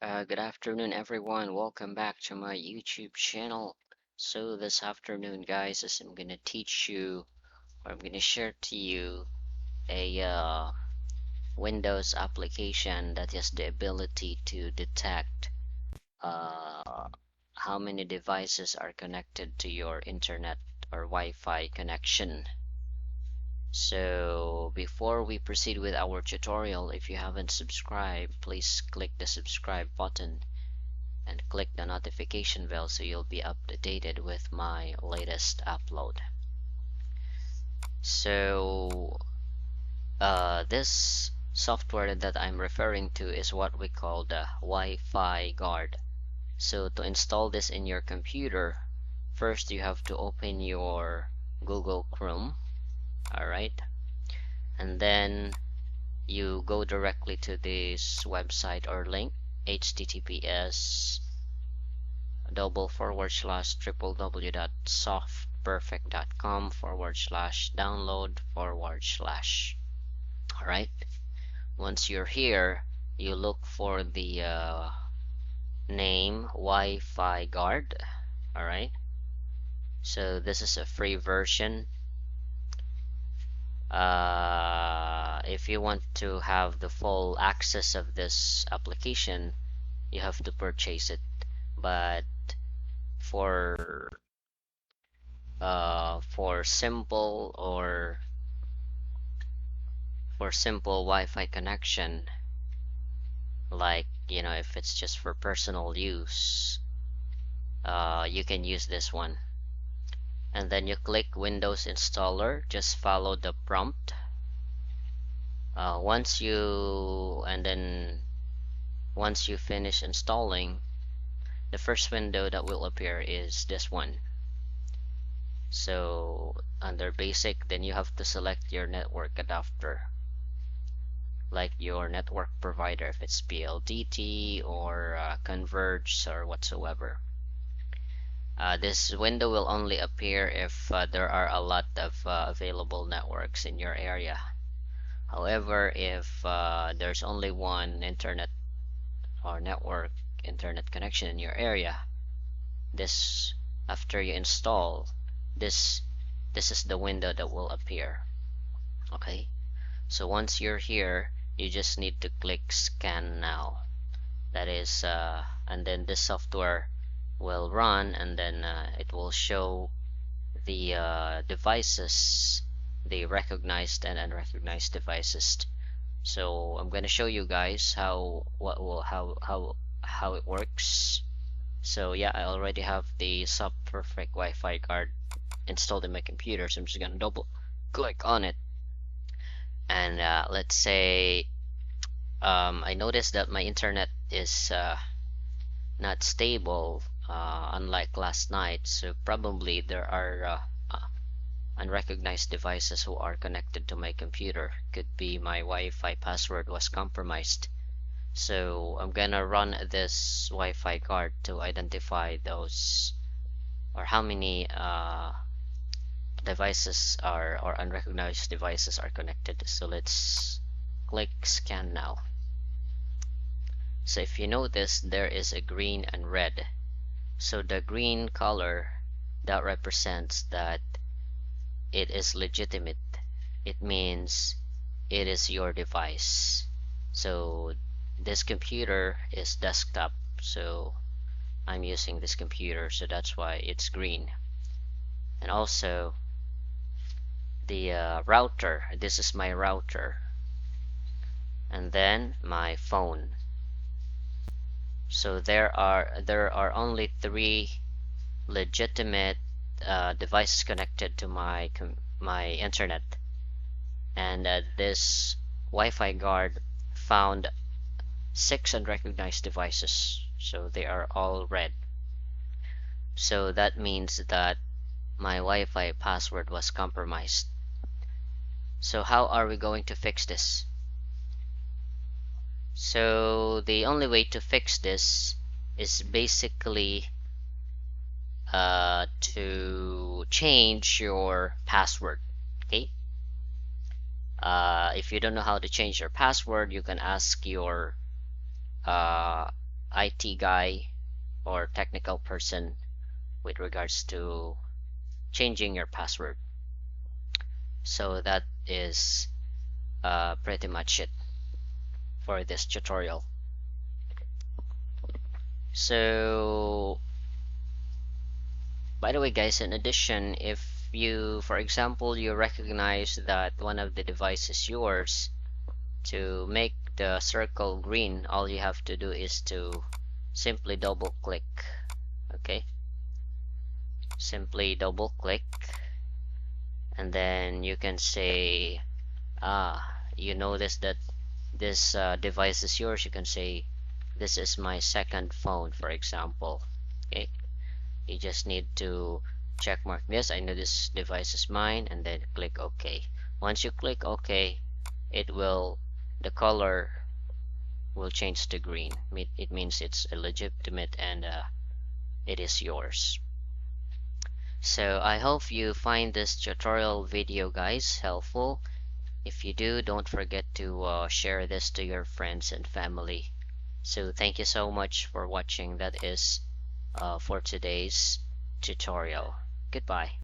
Good afternoon, everyone. Welcome back to my YouTube channel. So this afternoon, guys, is I'm gonna teach you, or I'm gonna share to you a Windows application that has the ability to detect how many devices are connected to your internet or Wi-Fi connection. So before we proceed with our tutorial, if you haven't subscribed, please click the subscribe button and click the notification bell so you'll be updated with my latest upload. So this software that I'm referring to is what we call the Wi-Fi guard. So to install this in your computer, first you have to open your Google Chrome, alright, and then you go directly to this website or link, https://www.softperfect.com/download/. Alright, once you're here, you look for the name Wi-Fi guard. Alright, so this is a free version. If you want to have the full access of this application, you have to purchase it, but for simple Wi-Fi connection, like if it's just for personal use, you can use this one. And then you click Windows installer, just follow the prompt. Once you finish installing, the first window that will appear is this one. So under basic, then you have to select your network adapter, like your network provider, if it's PLDT or Converge or whatsoever. This window will only appear if there are a lot of available networks in your area. However, if there's only one internet or network internet connection in your area, this, after you install this is the window that will appear. Okay, so once you're here, you just need to click scan now. That is and then this software will run, and then it will show the devices, the recognized and unrecognized devices. So I'm going to show you guys how it works. So yeah, I already have the SoftPerfect Wi-Fi card installed in my computer, so I'm just going to double click on it, and let's say I noticed that my internet is not stable, unlike last night, so probably there are unrecognized devices who are connected to my computer. Could be my Wi-Fi password was compromised. So I'm gonna run this Wi-Fi card to identify those, or how many devices are, or unrecognized devices are connected. So let's click scan now. So if you notice, there is a green and red. So the green color, that represents that it is legitimate. It means it is your device. So this computer is desktop, so I'm using this computer, so that's why it's green. And also the router, this is my router, and then my phone. So there are only 3 legitimate devices connected to my internet, and this Wi-Fi guard found 6 unrecognized devices, so they are all red. So that means that my Wi-Fi password was compromised. So how are we going to fix this? So the only way to fix this is basically to change your password. Okay, if you don't know how to change your password, you can ask your IT guy or technical person with regards to changing your password. So that is pretty much it for this tutorial. So by the way guys, in addition, if you, for example, you recognize that one of the devices is yours, to make the circle green, all you have to do is to simply double click. Okay, simply double click, and then you can say, you notice that this device is yours. You can say, this is my second phone, for example. Okay, you just need to check mark this, I know this device is mine, and then click OK. Once you click OK, it will, the color will change to green. It means it's legitimate and it is yours. So I hope you find this tutorial video guys helpful. If you do, don't forget to share this to your friends and family. So thank you so much for watching. That is for today's tutorial. Goodbye.